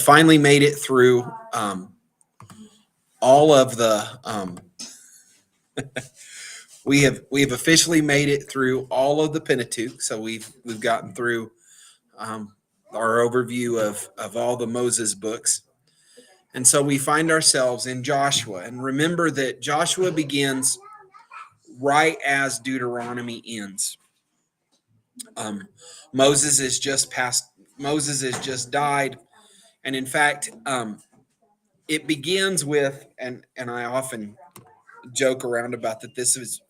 finally made it through all of the we have officially made it through all of the Pentateuch. So we've gotten through our overview of all the Moses books. And so we find ourselves in Joshua. And remember that Joshua begins right as Deuteronomy ends. Moses has just died. And in fact, it begins with, and I often joke around about that this is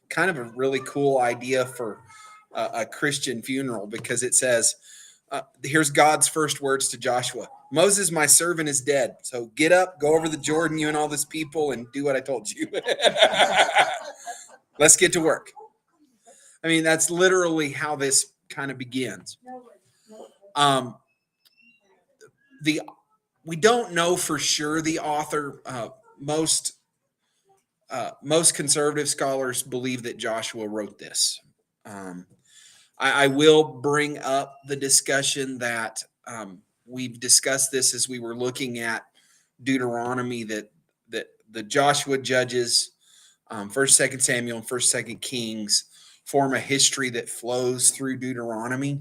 kind of a really cool idea for a Christian funeral, because it says, here's God's first words to Joshua: Moses, my servant, is dead. So get up, go over the Jordan, you and all this people, and do what I told you. Let's get to work. I mean, that's literally how this kind of begins. We don't know for sure the author. Most conservative scholars believe that Joshua wrote this. I will bring up the discussion that we've discussed this as we were looking at Deuteronomy, that the Joshua Judges, 1st, 2nd Samuel, and 1st, 2nd Kings form a history that flows through Deuteronomy.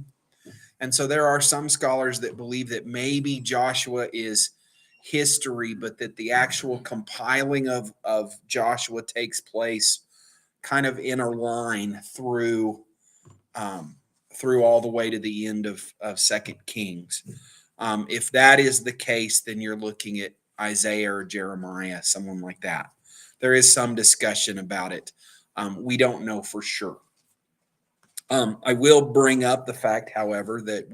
And so there are some scholars that believe that maybe Joshua is history, but that the actual compiling of Joshua takes place kind of in a line through all the way to the end of 2nd Kings. If that is the case, then you're looking at Isaiah or Jeremiah, someone like that. There is some discussion about it. We don't know for sure. I will bring up the fact, however, that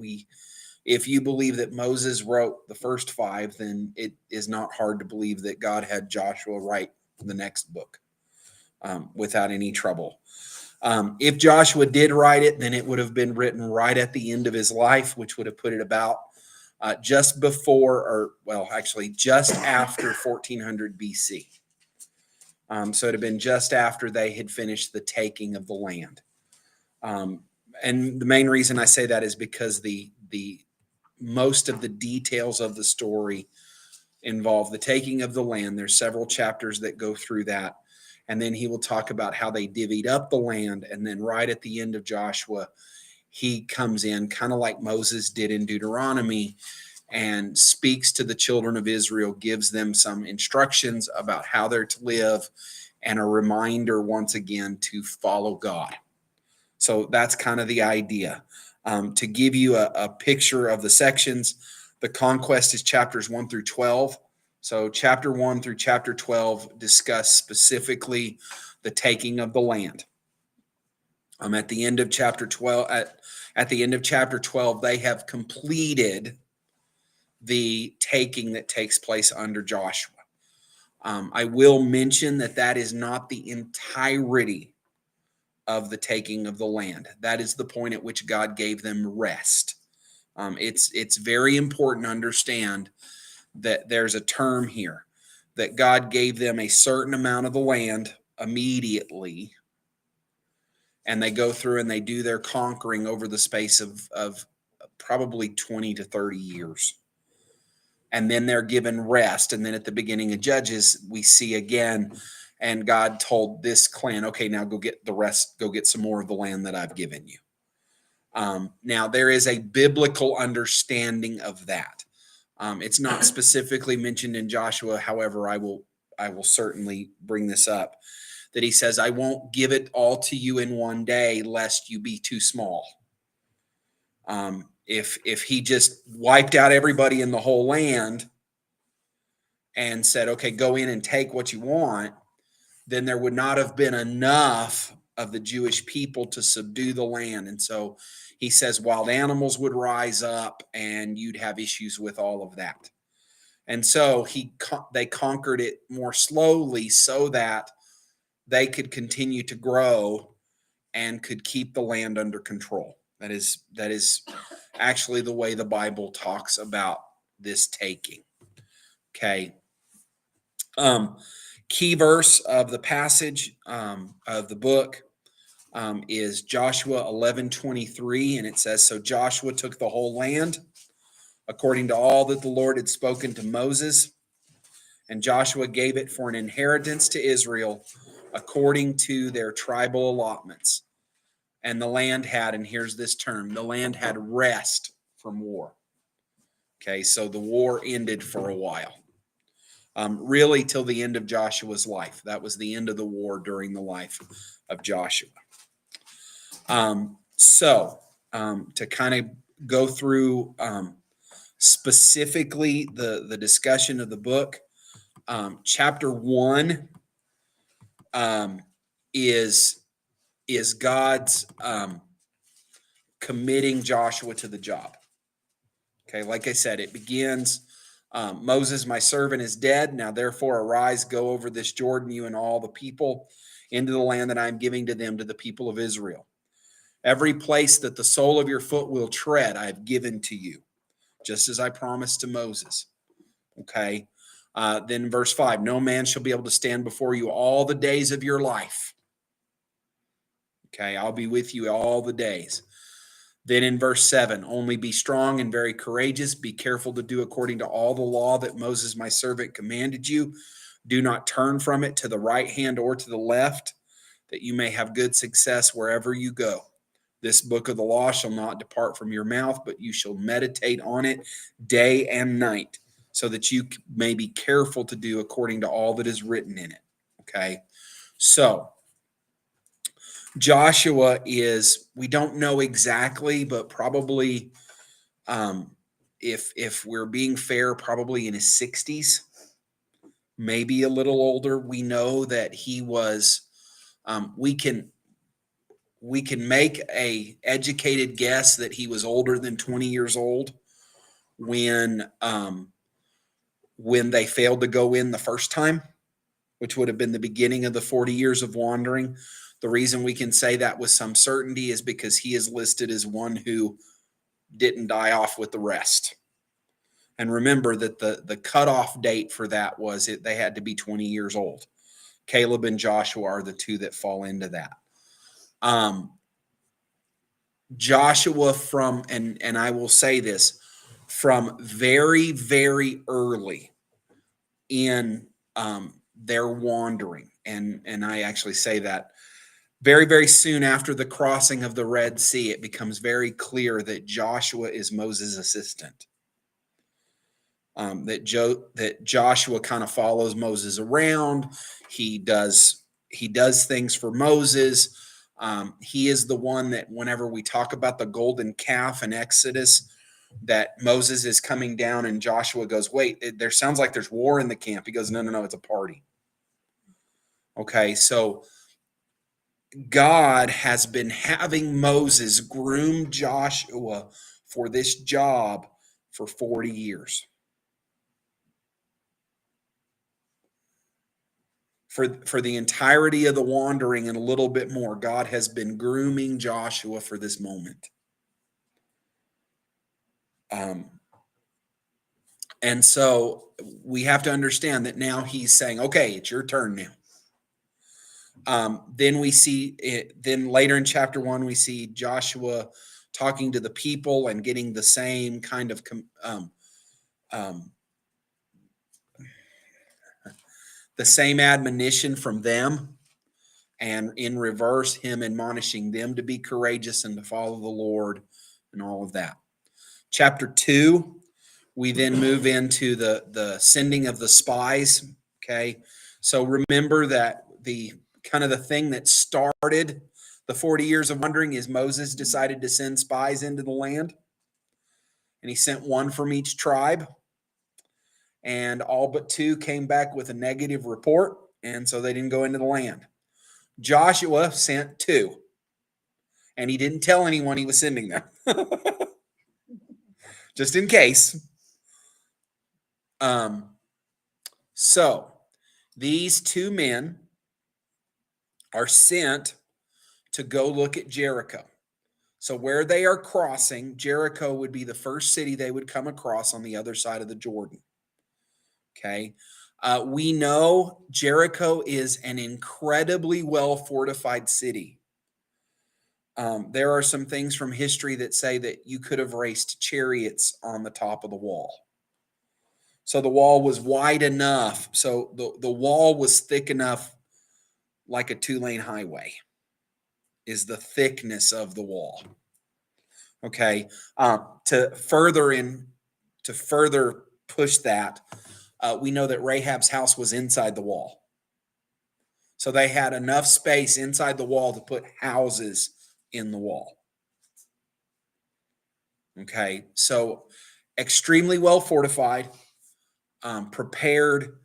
if you believe that Moses wrote the first 5, then it is not hard to believe that God had Joshua write the next book without any trouble. If Joshua did write it, then it would have been written right at the end of his life, which would have put it about just before, just after 1400 BC. So it had been just after they had finished the taking of the land. And the main reason I say that is because the most of the details of the story involve the taking of the land. There's several chapters that go through that. And then he will talk about how they divvied up the land. And then right at the end of Joshua, he comes in kind of like Moses did in Deuteronomy and speaks to the children of Israel, gives them some instructions about how they're to live, and a reminder once again to follow God. So that's kind of the idea. To give you a picture of the sections, the conquest is chapters 1 through 12. So chapter 1 through chapter 12 discuss specifically the taking of the land. At the end of chapter 12, at the end of chapter 12, they have completed the taking that takes place under Joshua. I will mention that is not the entirety of the taking of the land. That is the point at which God gave them rest. It's very important to understand that there's a term here, that God gave them a certain amount of the land immediately, and they go through and they do their conquering over the space of probably 20 to 30 years. And then they're given rest. And then at the beginning of Judges, we see again, and God told this clan, okay, now go get the rest, go get some more of the land that I've given you. Now, there is a biblical understanding of that. It's not specifically mentioned in Joshua. However, I will certainly bring this up, that he says, I won't give it all to you in one day, lest you be too small. If he just wiped out everybody in the whole land and said, okay, go in and take what you want, then there would not have been enough of the Jewish people to subdue the land. And so he says wild animals would rise up and you'd have issues with all of that. And so they conquered it more slowly so that they could continue to grow and could keep the land under control. That is actually the way the Bible talks about this taking. Okay. Key verse of the passage of the book is Joshua 11:23, and it says, so Joshua took the whole land according to all that the Lord had spoken to Moses. And Joshua gave it for an inheritance to Israel according to their tribal allotments. And the land had, and here's this term, the land had rest from war. Okay, so the war ended for a while. Really till the end of Joshua's life. That was the end of the war during the life of Joshua. To kind of go through specifically the discussion of the book, chapter 1 is God's committing Joshua to the job. Okay, like I said, it begins, Moses, my servant, is dead. Now, therefore, arise, go over this Jordan, you and all the people, into the land that I am giving to them, to the people of Israel. Every place that the sole of your foot will tread, I have given to you, just as I promised to Moses. Okay. Then verse 5, no man shall be able to stand before you all the days of your life. Okay, I'll be with you all the days. Then in verse 7, only be strong and very courageous. Be careful to do according to all the law that Moses, my servant, commanded you. Do not turn from it to the right hand or to the left, that you may have good success wherever you go. This book of the law shall not depart from your mouth, but you shall meditate on it day and night, so that you may be careful to do according to all that is written in it. Okay, so Joshua is, we don't know exactly, but probably, if we're being fair, probably in his 60s, maybe a little older. We know that he was, we can make a educated guess that he was older than 20 years old when they failed to go in the first time, which would have been the beginning of the 40 years of wandering. The reason we can say that with some certainty is because he is listed as one who didn't die off with the rest. And remember that the cutoff date for that was they had to be 20 years old. Caleb and Joshua are the two that fall into that. Joshua and I will say this, from very, very early in their wandering, and I actually say that very, very soon after the crossing of the Red Sea, it becomes very clear that Joshua is Moses' assistant. That Joshua kind of follows Moses around. He does things for Moses. He is the one that whenever we talk about the golden calf in Exodus, that Moses is coming down and Joshua goes, wait, there sounds like there's war in the camp. He goes, no, it's a party. Okay, so God has been having Moses groom Joshua for this job for 40 years. For the entirety of the wandering and a little bit more, God has been grooming Joshua for this moment. And so we have to understand that now he's saying, okay, it's your turn now. Then we see it, then later in chapter 1, we see Joshua talking to the people and getting the same kind of the same admonition from them, and in reverse, him admonishing them to be courageous and to follow the Lord and all of that. Chapter 2, we then move into the sending of the spies. Okay, so remember that the kind of the thing that started the 40 years of wandering is Moses decided to send spies into the land, and he sent one from each tribe, and all but 2 came back with a negative report, and so they didn't go into the land. Joshua sent 2, and he didn't tell anyone he was sending them, just in case. So these 2 men are sent to go look at Jericho. So where they are crossing, Jericho would be the first city they would come across on the other side of the Jordan. Okay. We know Jericho is an incredibly well fortified city. There are some things from history that say that you could have raced chariots on the top of the wall. So the wall was wide enough. So the wall was thick enough, like a 2-lane highway, is the thickness of the wall. Okay. To further push that, we know that Rahab's house was inside the wall. So they had enough space inside the wall to put houses in the wall. Okay. So extremely well fortified, prepared.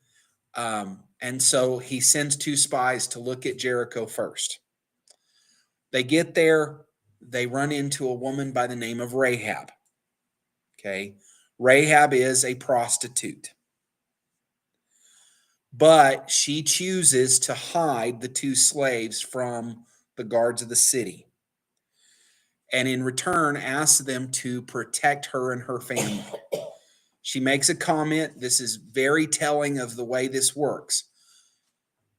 And so he sends 2 spies to look at Jericho first. They get there. They run into a woman by the name of Rahab. Okay. Rahab is a prostitute. But she chooses to hide the 2 slaves from the guards of the city. And in return, asks them to protect her and her family. She makes a comment. This is very telling of the way this works.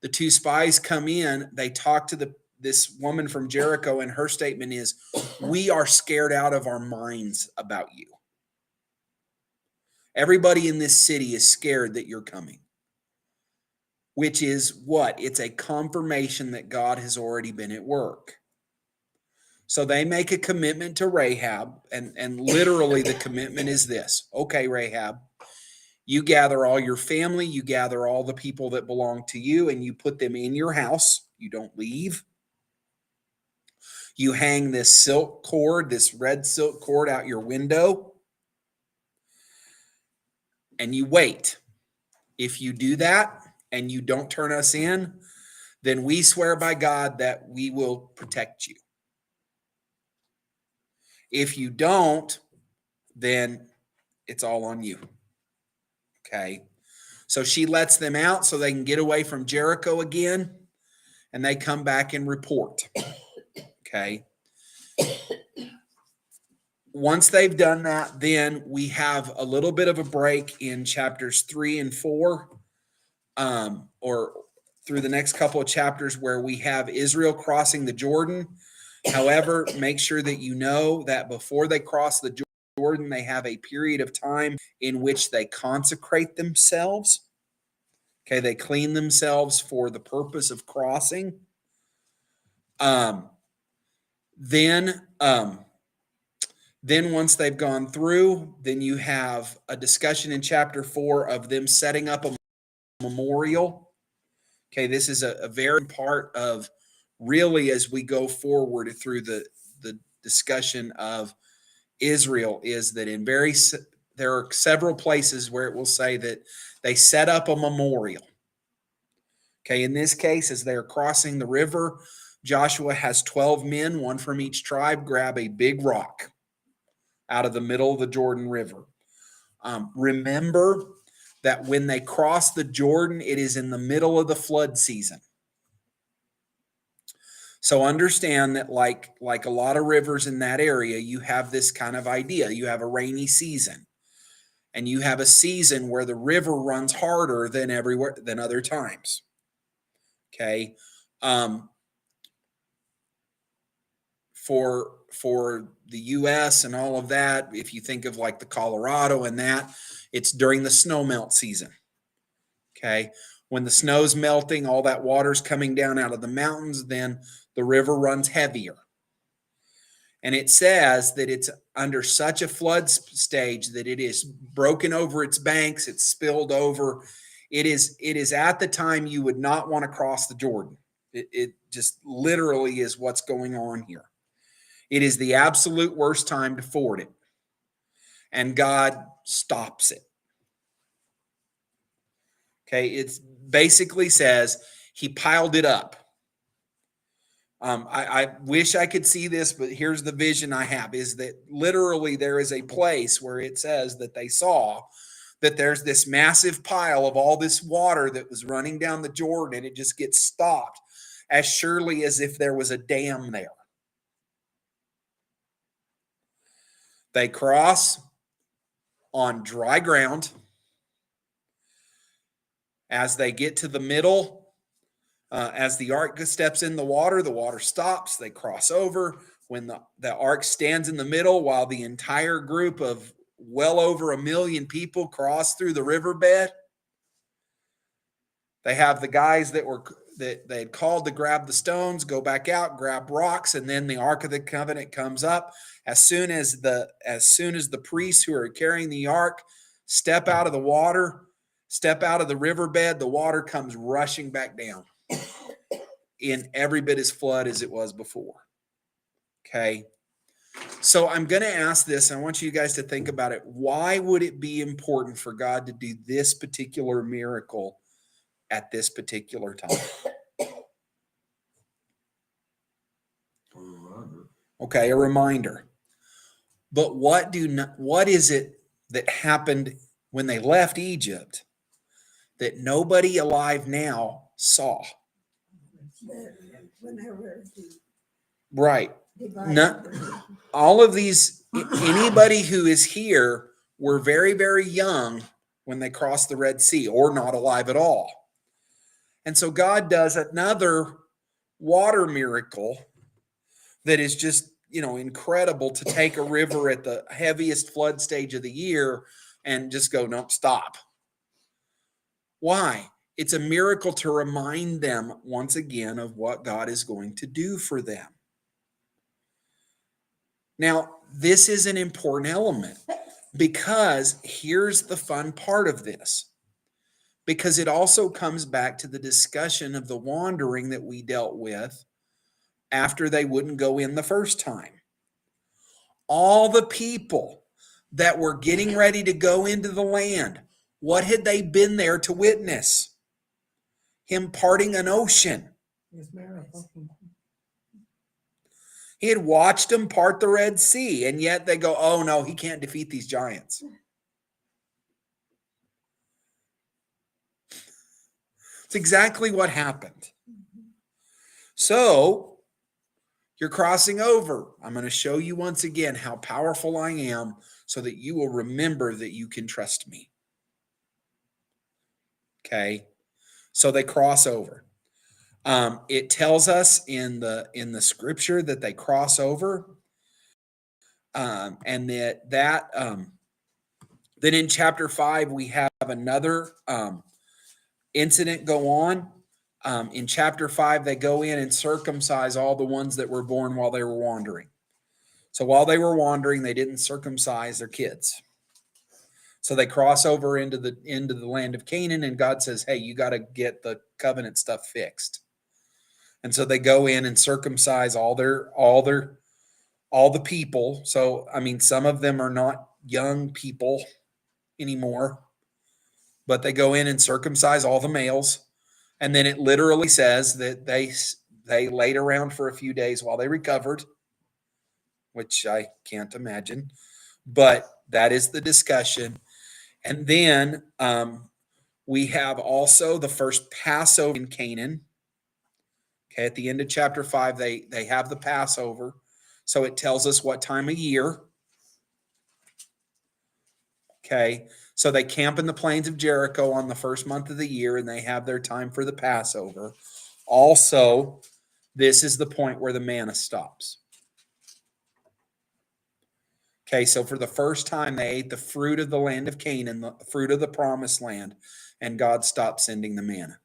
The 2 spies come in. They talk to this woman from Jericho, and her statement is, "We are scared out of our minds about you. Everybody in this city is scared that you're coming." Which is what? It's a confirmation that God has already been at work. So they make a commitment to Rahab, and literally the commitment is this. Okay, Rahab, you gather all your family, you gather all the people that belong to you, and you put them in your house. You don't leave. You hang this silk cord, this red silk cord out your window, and you wait. If you do that and you don't turn us in, then we swear by God that we will protect you. If you don't, then it's all on you. Okay. So she lets them out so they can get away from Jericho again, and they come back and report. Okay. Once they've done that, then we have a little bit of a break in chapters 3 and 4, or through the next couple of chapters, where we have Israel crossing the Jordan. However, make sure that you know that before they cross the Jordan, they have a period of time in which they consecrate themselves. Okay, they clean themselves for the purpose of crossing. Then once they've gone through, then you have a discussion in chapter 4 of them setting up a memorial. Okay, this is a very part of really as we go forward through the discussion of Israel, is that there are several places where it will say that they set up a memorial. Okay, in this case, as they're crossing the river, Joshua has 12 men, one from each tribe, grab a big rock out of the middle of the Jordan River. Remember that when they cross the Jordan, it is in the middle of the flood season. So understand that like a lot of rivers in that area, you have this kind of idea. You have a rainy season, and you have a season where the river runs harder than other times. Okay. For the US and all of that, if you think of like the Colorado and that, it's during the snow melt season. Okay. When the snow's melting, all that water's coming down out of the mountains, then the river runs heavier. And it says that it's under such a flood stage that it is broken over its banks, it's spilled over. It is at the time you would not want to cross the Jordan. It just literally is what's going on here. It is the absolute worst time to ford it. And God stops it. Okay, it basically says he piled it up. I wish I could see this, but here's the vision I have, is that literally there is a place where it says that they saw that there's this massive pile of all this water that was running down the Jordan, and it just gets stopped as surely as if there was a dam there. They cross on dry ground. As they get to the middle, as the ark steps in the water stops. They cross over. when the ark stands in the middle while the entire group of well over 1 million people cross through the riverbed. They have the guys that they had called to grab the stones, go back out, grab rocks, and then the Ark of the Covenant comes up. As soon as the priests who are carrying the ark step out of the water, step out of the riverbed, the water comes rushing back down in every bit as flood as it was before. Okay. So I'm going to ask this. I want you guys to think about it. Why would it be important for God to do this particular miracle at this particular time? Okay, a reminder. But what is it that happened when they left Egypt that nobody alive now saw? Right. All of these, anybody who is here were very, very young when they crossed the Red Sea, or not alive at all. And so God does another water miracle that is just, incredible, to take a river at the heaviest flood stage of the year and just go, nope, stop. Why? It's a miracle to remind them once again of what God is going to do for them. Now, this is an important element, because here's the fun part of this, because it also comes back to the discussion of the wandering that we dealt with after they wouldn't go in the first time. All the people that were getting ready to go into the land, what had they been there to witness? Him parting an ocean. He had watched them part the Red Sea, and yet they go, oh no, he can't defeat these giants. It's exactly what happened. So you're crossing over. I'm going to show you once again how powerful I am, so that you will remember that you can trust me. Okay. So they cross over. It tells us in the scripture that they cross over, and that then in chapter 5 we have another incident go on. In chapter 5, they go in and circumcise all the ones that were born while they were wandering. So while they were wandering, they didn't circumcise their kids. So they cross over into the land of Canaan, and God says, hey, you got to get the covenant stuff fixed. And so they go in and circumcise all the people. So, I mean, some of them are not young people anymore, but they go in and circumcise all the males. And then it literally says that they laid around for a few days while they recovered, which I can't imagine, but that is the discussion. And then we have also the first Passover in Canaan. Okay, at the end of chapter 5, they have the Passover. So it tells us what time of year. Okay, so they camp in the plains of Jericho on the first month of the year, and they have their time for the Passover. Also, this is the point where the manna stops. Okay, so for the first time, they ate the fruit of the land of Canaan, the fruit of the promised land, and God stopped sending the manna.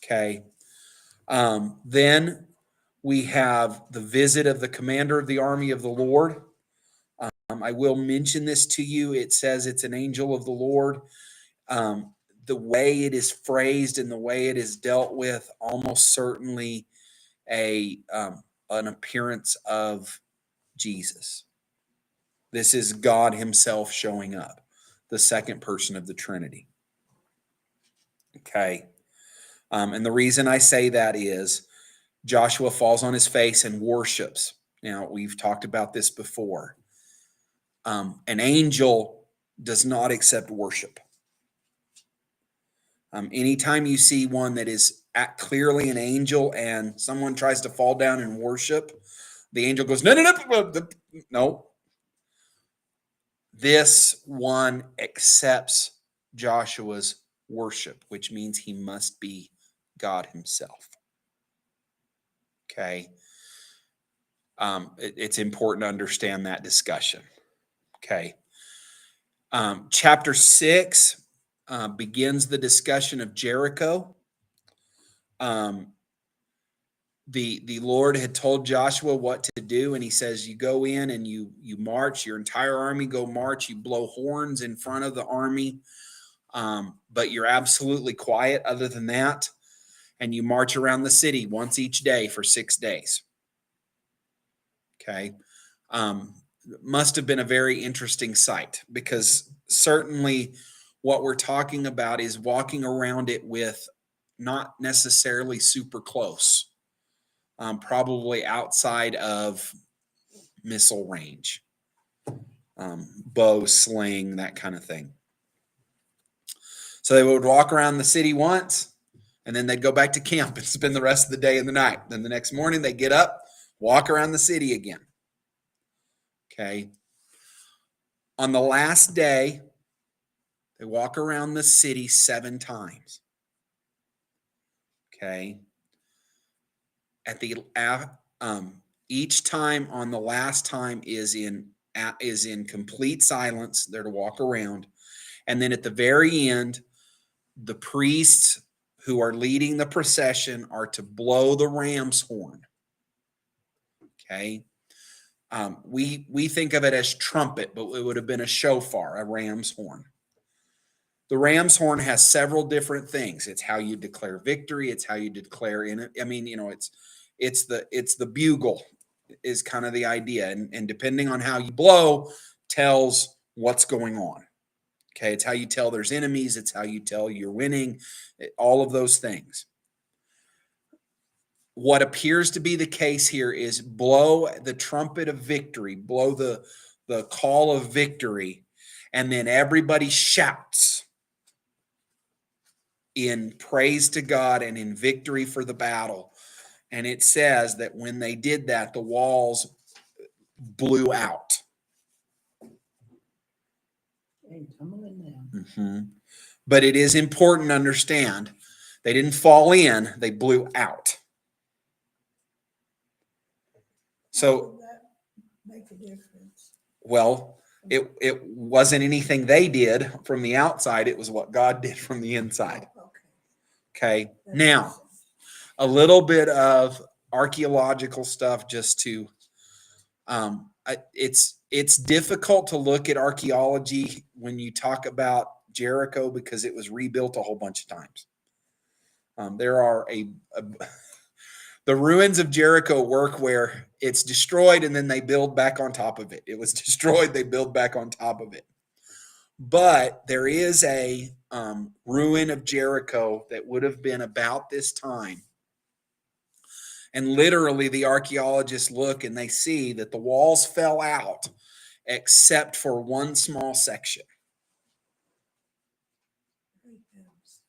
Okay, then we have the visit of the commander of the army of the Lord. I will mention this to you. It says it's an angel of the Lord. The way it is phrased and the way it is dealt with, almost certainly an appearance of Jesus. This is God himself showing up, the second person of the Trinity. Okay. And the reason I say that is Joshua falls on his face and worships. Now, we've talked about this before. An angel does not accept worship. Anytime you see one that is clearly an angel and someone tries to fall down and worship, the angel goes, no. This one accepts Joshua's worship, which means he must be God himself. Okay. It's important to understand that discussion. Okay. Chapter 6 begins the discussion of Jericho. The Lord had told Joshua what to do, and he says, you go in and you march, your entire army go march, you blow horns in front of the army, but you're absolutely quiet other than that, and you march around the city once each day for 6 days. Okay. Must have been a very interesting sight, because certainly what we're talking about is walking around it with not necessarily super close, probably outside of missile range, bow, sling, that kind of thing. So they would walk around the city once, and then they'd go back to camp and spend the rest of the day and the night. Then the next morning they get up, walk around the city again. Okay. On the last day, they walk around the city 7 times. Okay. At the each time on the last time is in complete silence. They're to walk around, and then at the very end, the priests who are leading the procession are to blow the ram's horn. Okay. We think of it as trumpet, but it would have been a shofar, a ram's horn. The ram's horn has several different things. It's how you declare victory. It's how you declare in it. I mean, it's the bugle is kind of the idea. And depending on how you blow tells what's going on. Okay. It's how you tell there's enemies. It's how you tell you're winning, all of those things. What appears to be the case here is blow the trumpet of victory, blow the call of victory, and then everybody shouts in praise to God and in victory for the battle. And it says that when they did that, the walls blew out. Mm-hmm. But it is important to understand they didn't fall in, they blew out. So, make a difference? Well, it wasn't anything they did from the outside. It was what God did from the inside. Okay. Now, a little bit of archaeological stuff just to, it's difficult to look at archaeology when you talk about Jericho because it was rebuilt a whole bunch of times. There are the ruins of Jericho work where it's destroyed and then they build back on top of it. It was destroyed, they build back on top of it. But there is a ruin of Jericho that would have been about this time. And literally the archaeologists look and they see that the walls fell out except for one small section.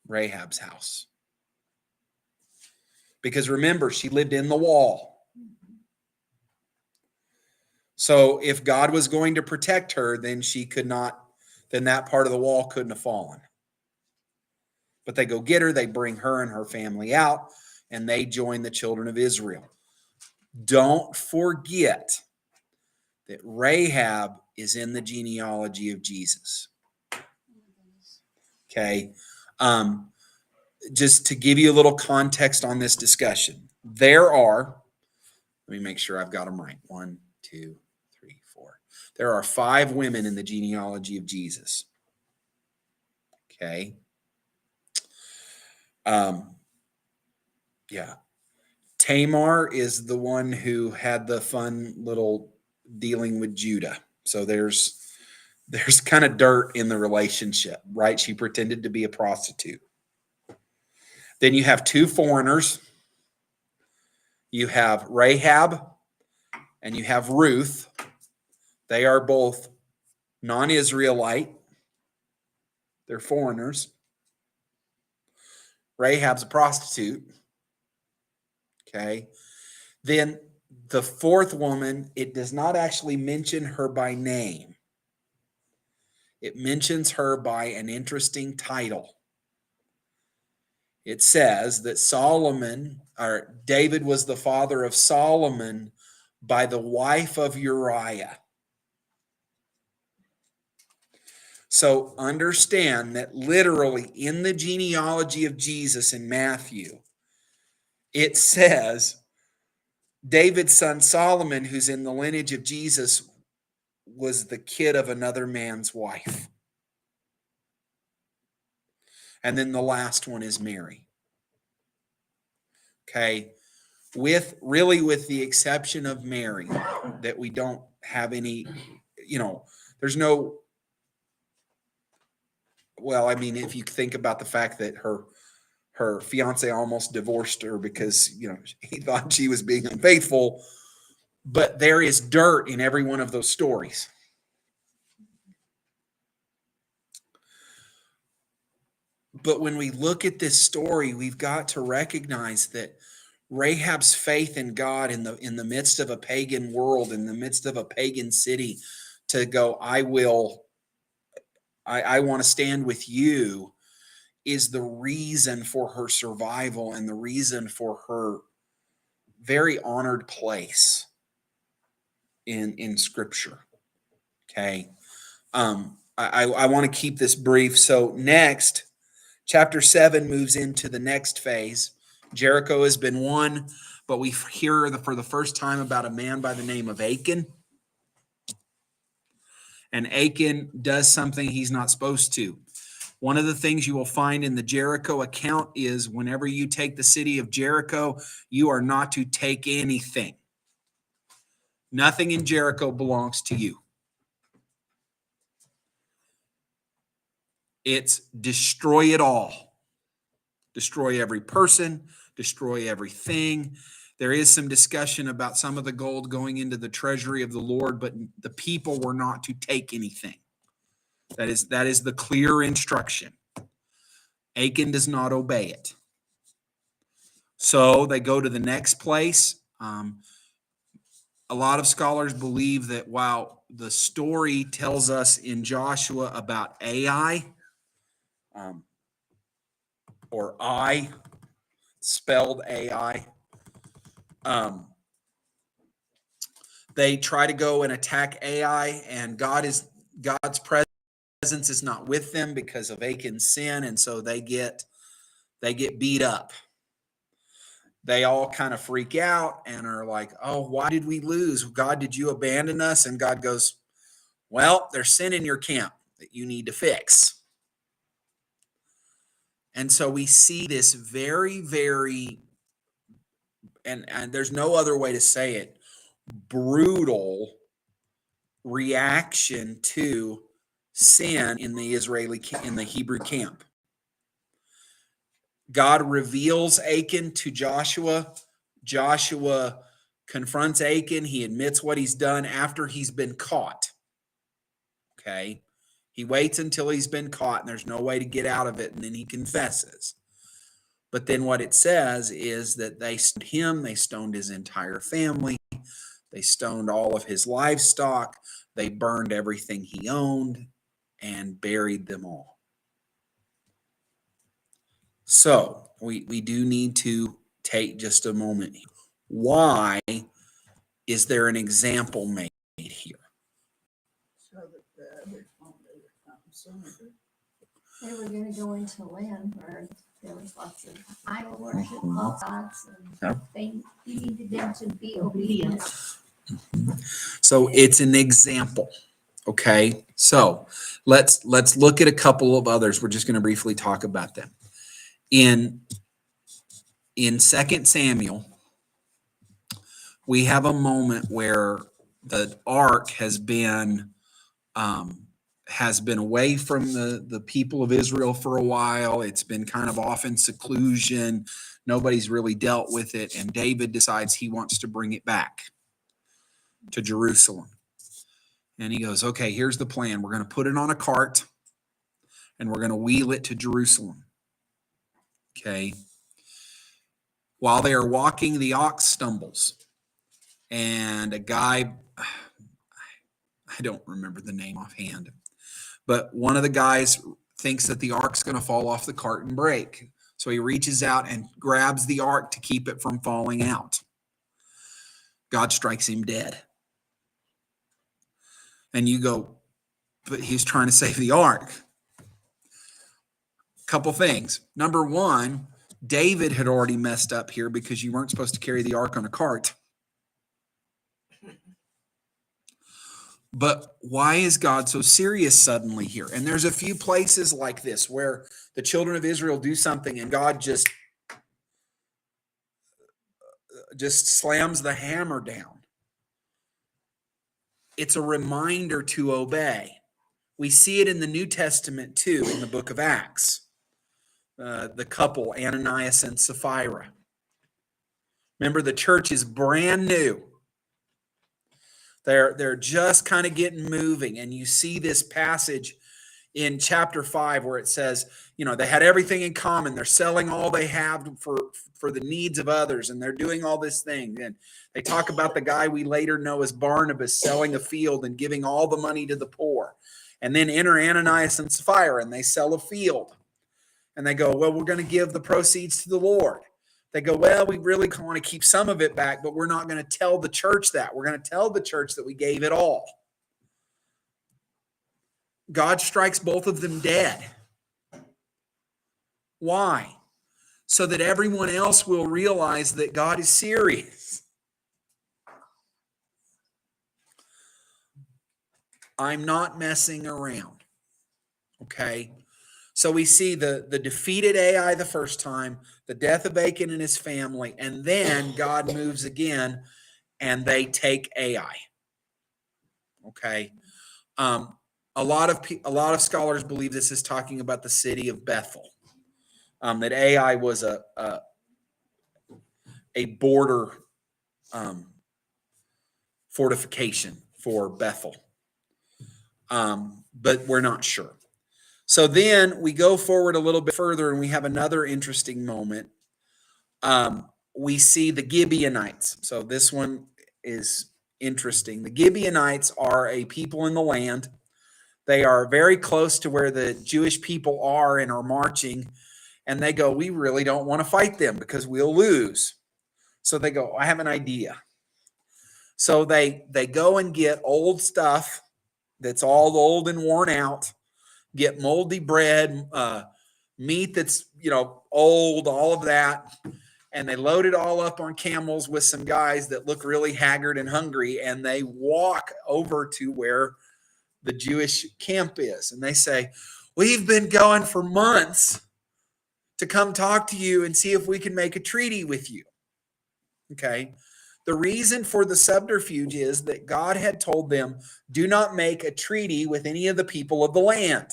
Rahab's house. Because remember, she lived in the wall. So if God was going to protect her, then then that part of the wall couldn't have fallen. But they go get her, they bring her and her family out, and they join the children of Israel. Don't forget that Rahab is in the genealogy of Jesus. Okay. Just to give you a little context on this discussion, let me make sure I've got them right. 1, 2, 3, 4. There are 5 women in the genealogy of Jesus. Okay. Yeah. Tamar is the one who had the fun little dealing with Judah. So there's kind of dirt in the relationship, right? She pretended to be a prostitute. Then you have 2 foreigners. You have Rahab and you have Ruth. They are both non-Israelite. They're foreigners. Rahab's a prostitute. Okay. Then the 4th woman, it does not actually mention her by name. It mentions her by an interesting title. It says that David was the father of Solomon by the wife of Uriah. So understand that literally in the genealogy of Jesus in Matthew, it says David's son Solomon, who's in the lineage of Jesus, was the kid of another man's wife. And then the last one is Mary. Okay. With the exception of Mary, that we don't have any, there's no, well, I mean, if you think about the fact that her fiance almost divorced her because, he thought she was being unfaithful, but there is dirt in every one of those stories. But when we look at this story, we've got to recognize that Rahab's faith in God in the midst of a pagan world, in the midst of a pagan city, to go, I want to stand with you, is the reason for her survival and the reason for her very honored place in Scripture. Okay. I want to keep this brief. So next, chapter 7 moves into the next phase. Jericho has been won, but we hear for the first time about a man by the name of Achan. And Achan does something he's not supposed to. One of the things you will find in the Jericho account is whenever you take the city of Jericho, you are not to take anything. Nothing in Jericho belongs to you. It's destroy it all. Destroy every person, destroy everything. There is some discussion about some of the gold going into the treasury of the Lord, but the people were not to take anything. That is the clear instruction. Achan does not obey it. So they go to the next place. A lot of scholars believe that while the story tells us in Joshua about Ai, or I, spelled AI, they try to go and attack Ai, and God's presence is not with them because of Achan's sin, and so they get beat up. They all kind of freak out and are like, oh, why did we lose? God, did you abandon us? And God goes, well, there's sin in your camp that you need to fix. And so we see this very, very, and there's no other way to say it, brutal reaction to sin in the Hebrew camp. God reveals Achan to Joshua. Joshua confronts Achan. He admits what he's done after he's been caught. Okay. He waits until he's been caught and there's no way to get out of it, and then he confesses. But then what it says is that they stoned him, they stoned his entire family, they stoned all of his livestock, they burned everything he owned, and buried them all. So we do need to take just a moment. Why is there an example made here? So that the others won't do it sooner. They were going to go into land where there was lots of idol worship, false gods, and they needed them to be obedient. So it's an example. Okay. So let's look at a couple of others. We're just going to briefly talk about them. In 2 Samuel, we have a moment where the ark has been away from the people of Israel for a while. It's been kind of off in seclusion. Nobody's really dealt with it. And David decides he wants to bring it back to Jerusalem. And he goes, okay, here's the plan. We're going to put it on a cart and we're going to wheel it to Jerusalem. Okay. While they are walking, the ox stumbles. And a guy, I don't remember the name offhand, but one of the guys thinks that the ark's going to fall off the cart and break. So he reaches out and grabs the ark to keep it from falling out. God strikes him dead. And you go, but he's trying to save the ark. Couple things. Number one, David had already messed up here because you weren't supposed to carry the ark on a cart. But why is God so serious suddenly here? And there's a few places like this where the children of Israel do something and God just slams the hammer down. It's a reminder to obey. We see it in the New Testament too, in the book of Acts. The couple, Ananias and Sapphira. Remember, the church is brand new. They're just kind of getting moving. And you see this passage in chapter 5 where it says, they had everything in common. They're selling all they have for the needs of others. And they're doing all this thing. And they talk about the guy we later know as Barnabas selling a field and giving all the money to the poor. And then enter Ananias and Sapphira and they sell a field. And they go, well, we're going to give the proceeds to the Lord. They go, well, we really want to keep some of it back, but we're not going to tell the church that. We're going to tell the church that we gave it all. God strikes both of them dead. Why? So that everyone else will realize that God is serious. I'm not messing around. Okay? So we see the defeated Ai the first time, the death of Achan and his family, and then God moves again and they take Ai. Okay. A lot of scholars believe this is talking about the city of Bethel. That Ai was a border fortification for Bethel. But we're not sure. So then we go forward a little bit further and we have another interesting moment. We see the Gibeonites. So this one is interesting. The Gibeonites are a people in the land. They are very close to where the Jewish people are and are marching. And they go, we really don't want to fight them because we'll lose. So they go, I have an idea. So they go and get old stuff that's all old and worn out. Get moldy bread, meat that's, old, all of that. And they load it all up on camels with some guys that look really haggard and hungry. And they walk over to where the Jewish camp is. And they say, we've been going for months to come talk to you and see if we can make a treaty with you. Okay. The reason for the subterfuge is that God had told them, do not make a treaty with any of the people of the land.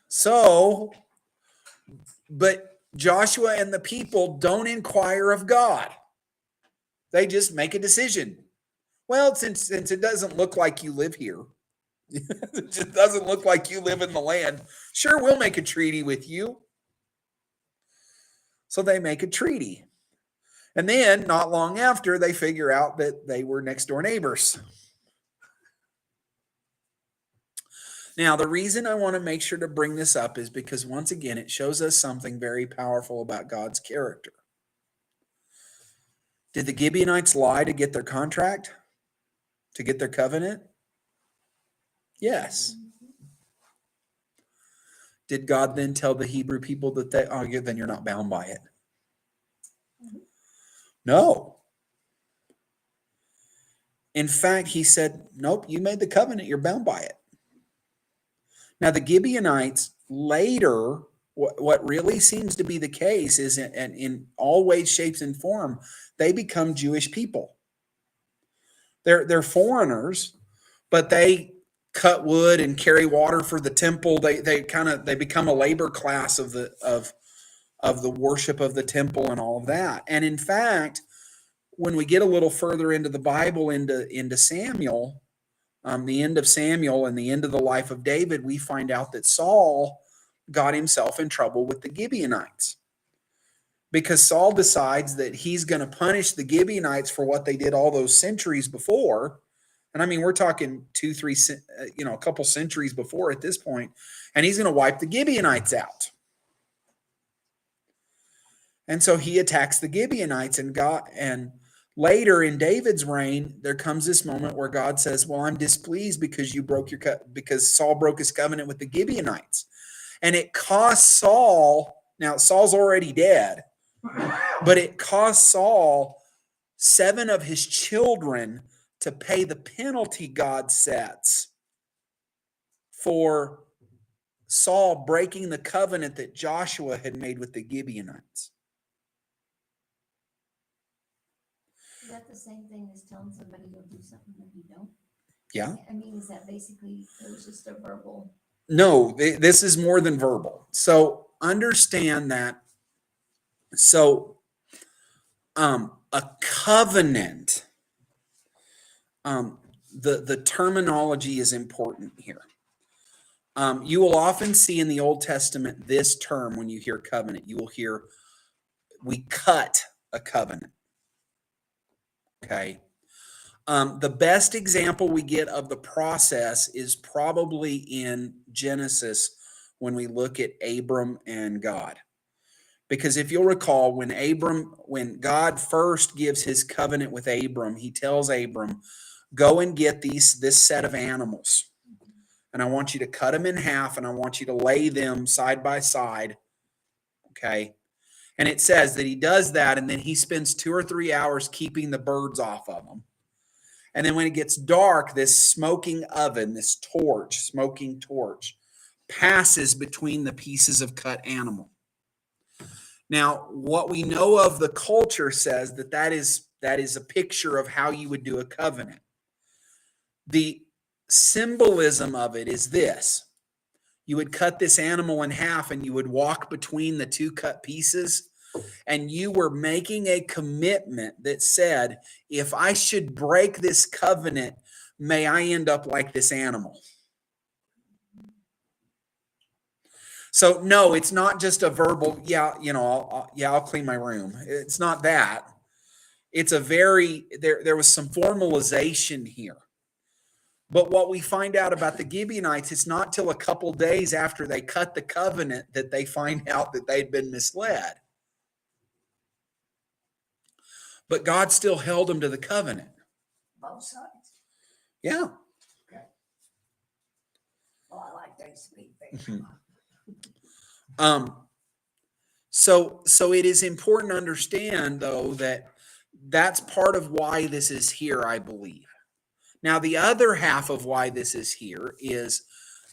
So, but Joshua and the people don't inquire of God. They just make a decision. Well, since it doesn't look like you live here, it just doesn't look like you live in the land, sure, we'll make a treaty with you. So they make a treaty. And then not long after, they figure out that they were next door neighbors. Now, the reason I want to make sure to bring this up is because, once again, it shows us something very powerful about God's character. Did the Gibeonites lie to get their contract? To get their covenant? Yes. Did God then tell the Hebrew people that then you're not bound by it? No. In fact, he said, nope, you made the covenant, you're bound by it. Now, the Gibeonites later, what really seems to be the case is in all ways, shapes, and form, they become Jewish people. They're foreigners, but they cut wood and carry water for the temple. They become a labor class of the worship of the temple and all of that. And in fact, when we get a little further into the Bible, into Samuel, the end of Samuel and the end of the life of David, we find out that Saul got himself in trouble with the Gibeonites because Saul decides that he's going to punish the Gibeonites for what they did all those centuries before. And I mean, we're talking 2-3, a couple centuries before at this point, and he's going to wipe the Gibeonites out. And so he attacks the Gibeonites, and later in David's reign, there comes this moment where God says, well, I'm displeased because because Saul broke his covenant with the Gibeonites. And it cost Saul, now Saul's already dead, but it cost Saul 7 of his children to pay the penalty God sets for Saul breaking the covenant that Joshua had made with the Gibeonites. Is that the same thing as telling somebody you'll do something that you don't? Yeah. I mean, is that basically, it was just a verbal? No, this is more than verbal. So understand that. So a covenant, the terminology is important here. You will often see in the Old Testament this term when you hear covenant. You will hear, we cut a covenant. Okay. The best example we get of the process is probably in Genesis when we look at Abram and God. Because if you'll recall, when God first gives his covenant with Abram, he tells Abram, go and get this set of animals. And I want you to cut them in half and I want you to lay them side by side. Okay. And it says that he does that and then he spends 2 or 3 hours keeping the birds off of them. And then when it gets dark, this smoking oven, this smoking torch, passes between the pieces of cut animal. Now, what we know of the culture says that is a picture of how you would do a covenant. The symbolism of it is this. You would cut this animal in half and you would walk between the 2 cut pieces, and you were making a commitment that said, if I should break this covenant, may I end up like this animal. So no, it's not just a verbal, I'll clean my room. It's not that. It's there was some formalization here. But what we find out about the Gibeonites, it's not till a couple days after they cut the covenant that they find out that they'd been misled. But God still held them to the covenant. Both sides. Yeah. Okay. Well, I like that speak. So it is important to understand, though, that that's part of why this is here, I believe. Now, the other half of why this is here is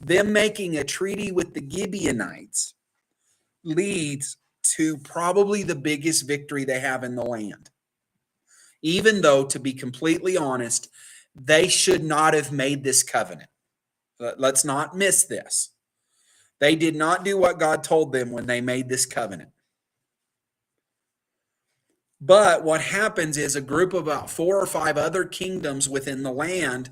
them making a treaty with the Gibeonites leads to probably the biggest victory they have in the land. Even though, to be completely honest, they should not have made this covenant. Let's not miss this. They did not do what God told them when they made this covenant. But what happens is a group of about 4 or 5 other kingdoms within the land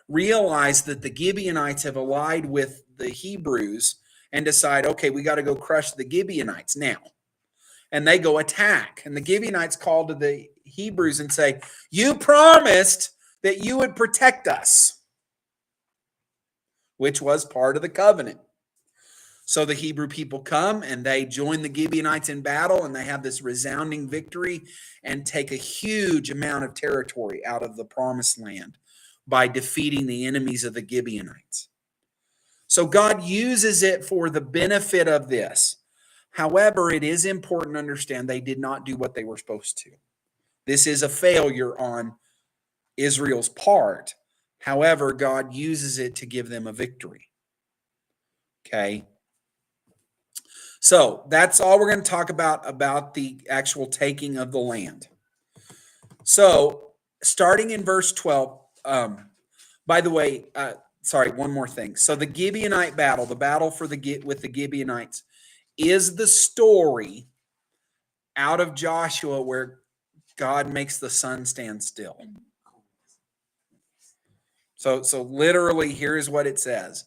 realize that the Gibeonites have allied with the Hebrews and decide, okay, we got to go crush the Gibeonites now. And they go attack. And the Gibeonites call to the Hebrews and say, you promised that you would protect us, which was part of the covenant. So the Hebrew people come and they join the Gibeonites in battle, and they have this resounding victory and take a huge amount of territory out of the promised land by defeating the enemies of the Gibeonites. So God uses it for the benefit of this. However, it is important to understand they did not do what they were supposed to. This is a failure on Israel's part. However, God uses it to give them a victory. Okay. So that's all we're going to talk about the actual taking of the land. So starting in verse 12, by the way, one more thing. So the Gibeonite battle, the battle with the Gibeonites, is the story out of Joshua where God makes the sun stand still. So literally, here's what it says.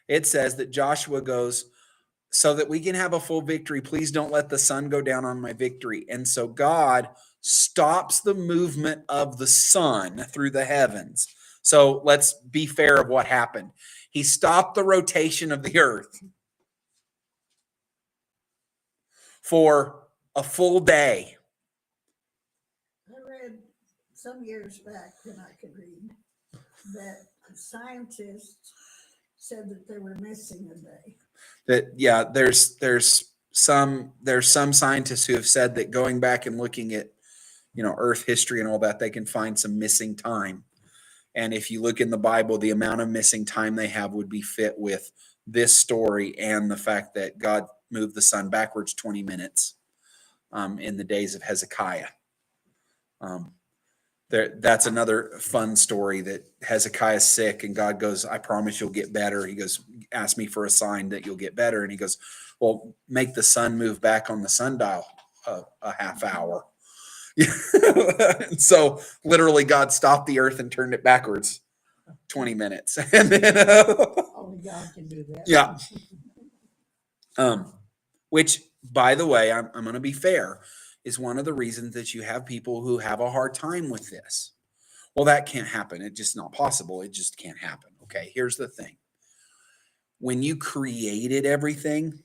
It says that Joshua goes, so that we can have a full victory, please don't let the sun go down on my victory. And so God stops the movement of the sun through the heavens. So let's be fair of what happened. He stopped the rotation of the earth for a full day. I read some years back when I could read that scientists said that they were missing a day. That yeah, there's some scientists who have said that going back and looking at, you know, Earth history and all that, they can find some missing time. And if you look in the Bible, the amount of missing time they have would be fit with this story and the fact that God moved the sun backwards 20 minutes in the days of Hezekiah. That's another fun story that Hezekiah's sick and God goes, I promise you'll get better. He goes, ask me for a sign that you'll get better. And he goes, well, make the sun move back on the sundial a half hour. And so literally God stopped the earth and turned it backwards 20 minutes. And then, Only God can do that. yeah. Which, by the way, I'm going to be fair, is one of the reasons that you have people who have a hard time with this. Well, that can't happen. It's just not possible. It just can't happen. Okay, here's the thing. When you created everything,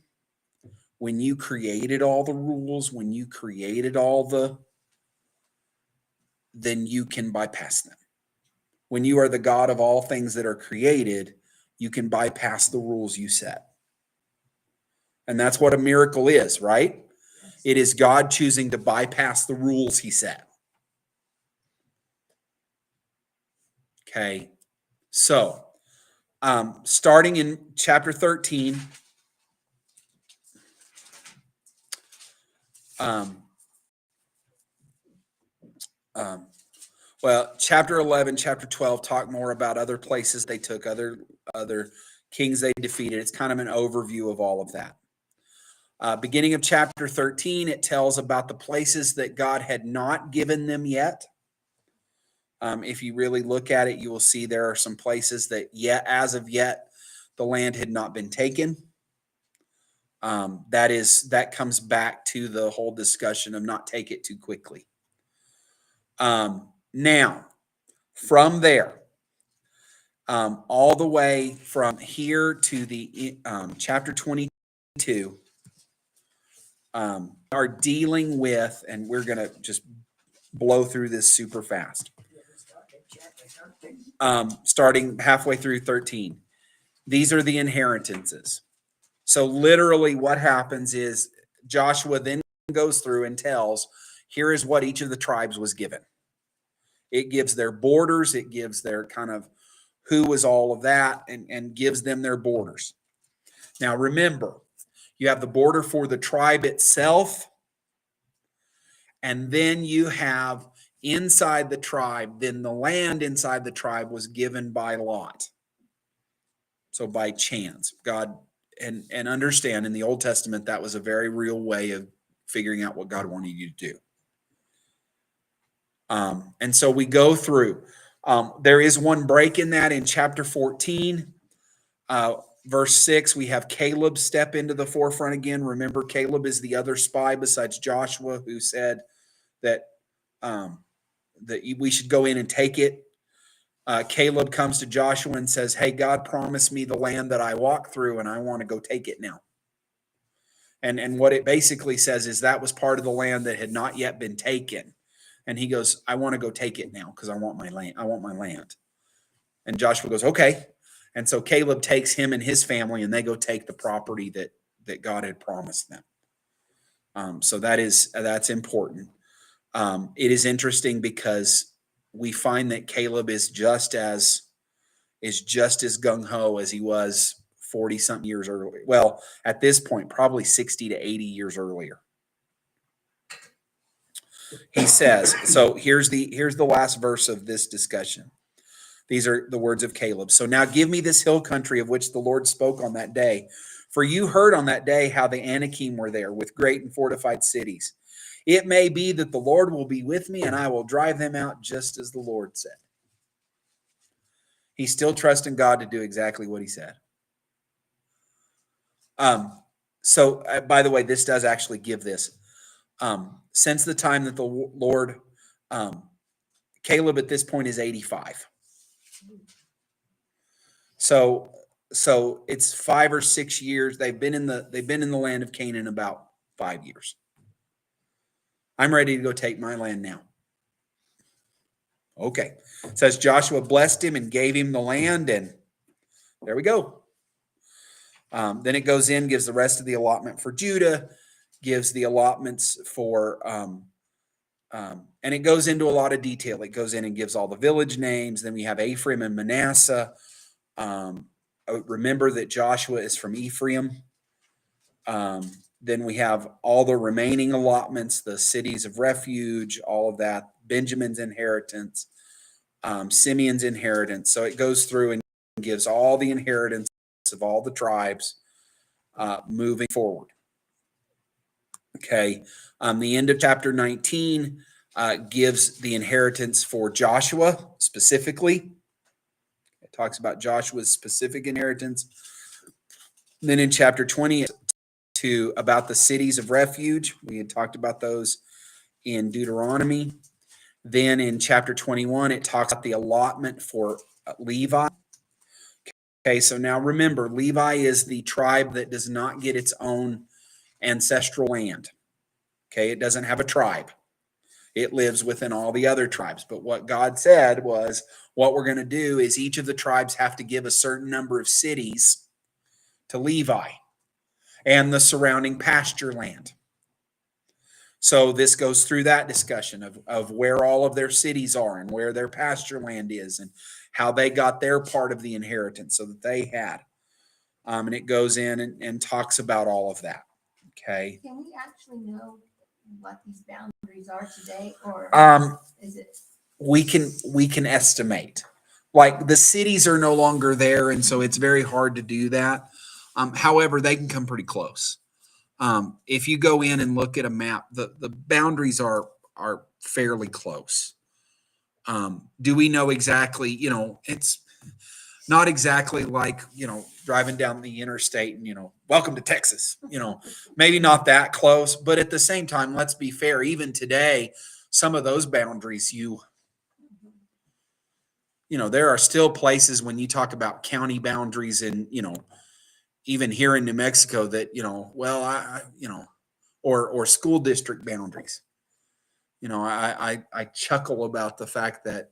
when you created all the rules, when you created then you can bypass them. When you are the God of all things that are created, you can bypass the rules you set. And that's what a miracle is, right? It is God choosing to bypass the rules he set. Okay. So, starting in chapter 13, well, chapter 11, chapter 12 talk more about other places they took, other kings they defeated. It's kind of an overview of all of that. Beginning of chapter 13, it tells about the places that God had not given them yet. If you really look at it, you will see there are some places that as of yet, the land had not been taken. That comes back to the whole discussion of not take it too quickly. Now, from there, all the way from here to the chapter 22, are dealing with, and we're going to just blow through this super fast. Starting halfway through 13. These are the inheritances. So literally what happens is Joshua then goes through and tells, here is what each of the tribes was given. It gives their borders. It gives their kind of who was all of that and gives them their borders. Now, remember, you have the border for the tribe itself. And then you have inside the tribe, then the land inside the tribe was given by lot. So by chance, God, and understand in the Old Testament, that was a very real way of figuring out what God wanted you to do. And so we go through. There is one break in that in chapter 14, verse 6. We have Caleb step into the forefront again. Remember, Caleb is the other spy besides Joshua who said that we should go in and take it. Caleb comes to Joshua and says, hey, God promised me the land that I walk through, and I want to go take it now. And what it basically says is that was part of the land that had not yet been taken. And he goes, I want to go take it now because I want my land. I want my land. And Joshua goes, okay. And so Caleb takes him and his family, and they go take the property that God had promised them. So that's important. It is interesting because we find that Caleb is just as gung-ho as he was 40 something years earlier. Well, at this point, probably 60 to 80 years earlier. He says, so here's the last verse of this discussion. These are the words of Caleb. So now give me this hill country of which the Lord spoke on that day. For you heard on that day how the Anakim were there with great and fortified cities. It may be that the Lord will be with me and I will drive them out just as the Lord said. He's still trusting God to do exactly what he said. So by the way, this does actually give this. Since the time that the Lord, Caleb at this point is 85. So it's 5 or 6 years. They've been in the land of Canaan about 5 years. I'm ready to go take my land now. Okay. It says Joshua blessed him and gave him the land, and there we go. Then it goes in, gives the rest of the allotment for Judah, gives the allotments for, and it goes into a lot of detail. It goes in and gives all the village names. Then we have Ephraim and Manasseh. Remember that Joshua is from Ephraim. Then we have all the remaining allotments, the cities of refuge, all of that, Benjamin's inheritance, Simeon's inheritance. So it goes through and gives all the inheritance of all the tribes moving forward. Okay. The end of chapter 19 gives the inheritance for Joshua specifically. It talks about Joshua's specific inheritance. Then in chapter 20, about the cities of refuge. We had talked about those in Deuteronomy. Then in chapter 21, it talks about the allotment for Levi. Okay, so now remember, Levi is the tribe that does not get its own ancestral land. Okay, it doesn't have a tribe. It lives within all the other tribes. But what God said was, what we're going to do is each of the tribes have to give a certain number of cities to Levi and the surrounding pasture land. So this goes through that discussion of where all of their cities are and where their pasture land is and how they got their part of the inheritance so that they had. And it goes in and talks about all of that. Okay. Can we actually know what these boundaries are today, or is it? We can estimate. Like the cities are no longer there, and so it's very hard to do that. However, they can come pretty close. If you go in and look at a map, the boundaries are fairly close. Do we know exactly? It's not exactly like, driving down the interstate and, welcome to Texas, maybe not that close, but at the same time, let's be fair. Even today, some of those boundaries, there are still places when you talk about county boundaries and, even here in New Mexico that, or school district boundaries. I chuckle about the fact that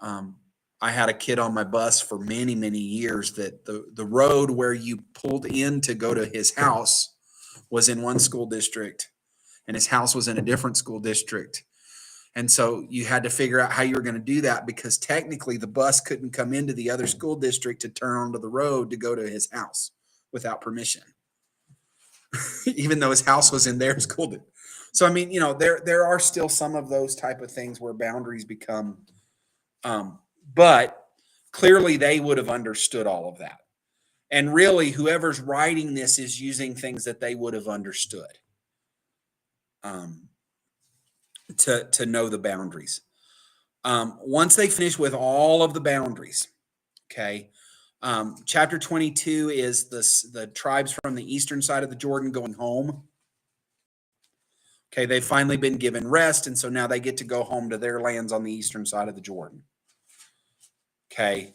I had a kid on my bus for many, many years that the road where you pulled in to go to his house was in one school district and his house was in a different school district. And so you had to figure out how you were going to do that because technically the bus couldn't come into the other school district to turn onto the road to go to his house without permission, even though his house was in their school district. So, I mean, there are still some of those type of things where boundaries become, but clearly they would have understood all of that. And really, whoever's writing this is using things that they would have understood to know the boundaries. Once they finish with all of the boundaries, okay, chapter 22 is the tribes from the eastern side of the Jordan going home. Okay, they've finally been given rest, and so now they get to go home to their lands on the eastern side of the Jordan. Okay.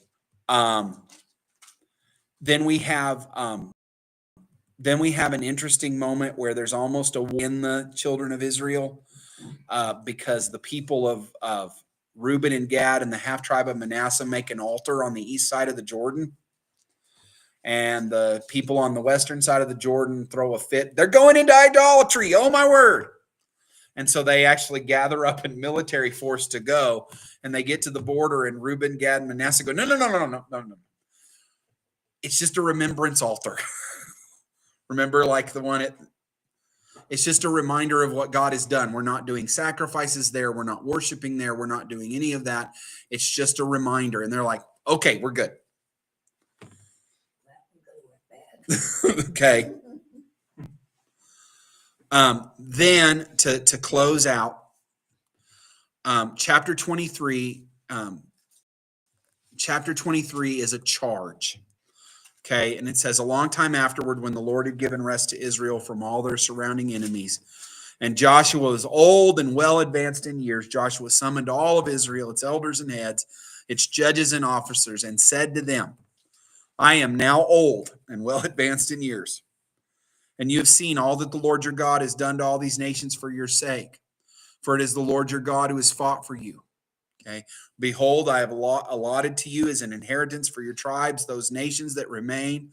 Then we have an interesting moment where there's almost a war in the children of Israel because the people of Reuben and Gad and the half tribe of Manasseh make an altar on the east side of the Jordan. And the people on the western side of the Jordan throw a fit. They're going into idolatry. Oh, my word. And so they actually gather up in military force to go, and they get to the border, and Reuben, Gad, and Manasseh go, no. It's just a remembrance altar. Remember, like the one it's just a reminder of what God has done. We're not doing sacrifices there. We're not worshiping there. We're not doing any of that. It's just a reminder. And they're like, okay, we're good. Okay. Then to close out, chapter 23 is a charge. Okay. And it says, a long time afterward, when the Lord had given rest to Israel from all their surrounding enemies, and Joshua was old and well advanced in years, Joshua summoned all of Israel, its elders and heads, its judges and officers, and said to them, I am now old and well advanced in years, and you have seen all that the Lord your God has done to all these nations for your sake. for it is the Lord your God who has fought for you. Okay. Behold, I have allotted to you as an inheritance for your tribes those nations that remain,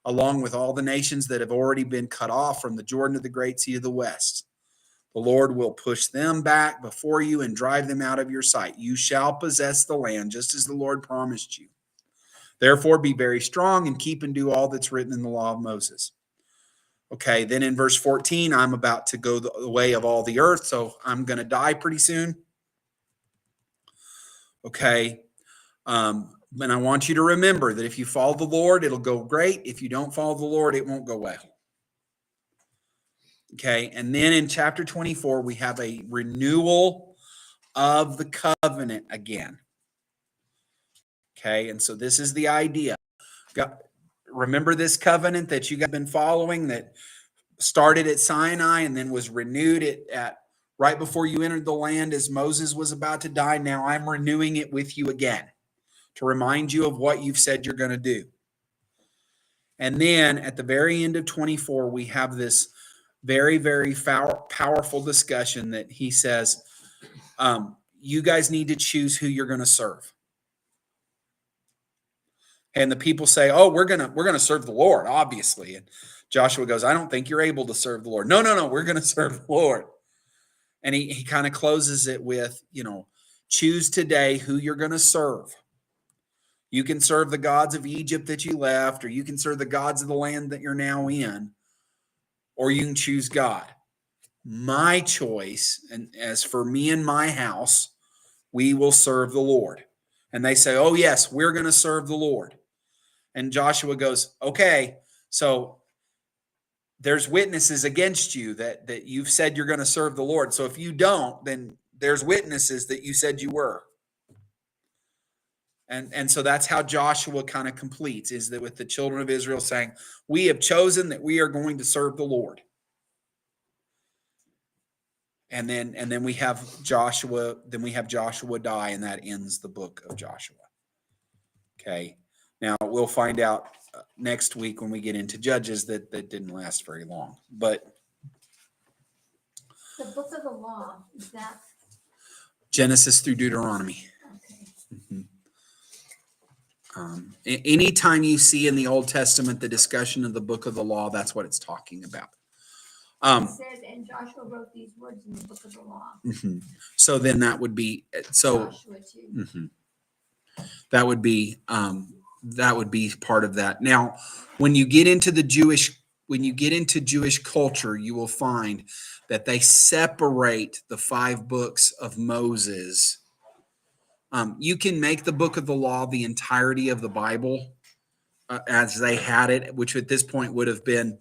along with all the nations that have already been cut off from the Jordan to the great sea of the west. The Lord will push them back before you and drive them out of your sight. You shall possess the land just as the Lord promised you. Therefore, be very strong and keep and do all that's written in the law of Moses. Okay, then in verse 14, I'm about to go the way of all the earth, so I'm going to die pretty soon. Okay, and I want you to remember that if you follow the Lord, it'll go great. If you don't follow the Lord, it won't go well. Okay, and then in chapter 24, we have a renewal of the covenant again. Okay, and so this is the idea. Remember this covenant that you guys have been following that started at Sinai and then was renewed at right before you entered the land as Moses was about to die. Now I'm renewing it with you again to remind you of what you've said you're going to do. And then at the very end of 24, we have this very, very powerful discussion that he says, you guys need to choose who you're going to serve. And the people say, oh, we're going to serve the Lord, obviously. And Joshua goes, I don't think you're able to serve the Lord. No, we're going to serve the Lord. And he kind of closes it with, choose today who you're going to serve. You can serve the gods of Egypt that you left, or you can serve the gods of the land that you're now in, or you can choose God. My choice, and as for me and my house, we will serve the Lord. And they say, oh, yes, we're going to serve the Lord. And Joshua goes, okay, so there's witnesses against you that you've said you're going to serve the Lord. So if you don't, then there's witnesses that you said you were. And so that's how Joshua kind of completes, is that with the children of Israel saying, we have chosen that we are going to serve the Lord. And then we have Joshua die, and that ends the book of Joshua. Okay. Now we'll find out next week when we get into Judges that didn't last very long. But The book of the law, is that Genesis through Deuteronomy. okay? Anytime you see in the Old Testament the discussion of the book of the law, that's what it's talking about. It says, and Joshua wrote these words in the book of the law. So then that would be Joshua too. that would be part of that. Now, when you get into Jewish culture, you will find that they separate the 5 books of Moses. You can make the book of the law the entirety of the Bible as they had it, which at this point would have been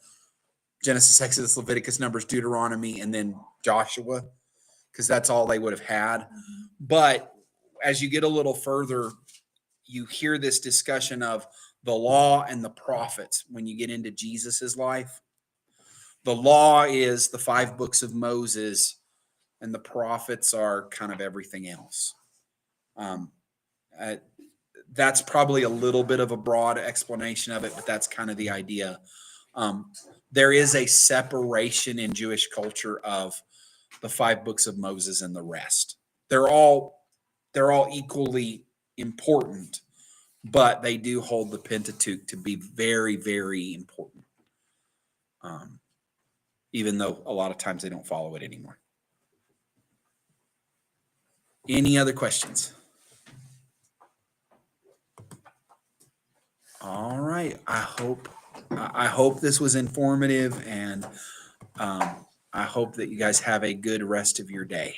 Genesis, Exodus, Leviticus, Numbers, Deuteronomy, and then Joshua, because that's all they would have had. But as you get a little further, you hear this discussion of the law and the prophets when you get into Jesus's life. The law is the 5 books of Moses, and the prophets are kind of everything else. That's probably a little bit of a broad explanation of it, but that's kind of the idea. There is a separation in Jewish culture of the 5 books of Moses and the rest. They're all equally important, but they do hold the Pentateuch to be very, very important. Even though a lot of times they don't follow it anymore. Any other questions? All right. I hope this was informative, and I hope that you guys have a good rest of your day.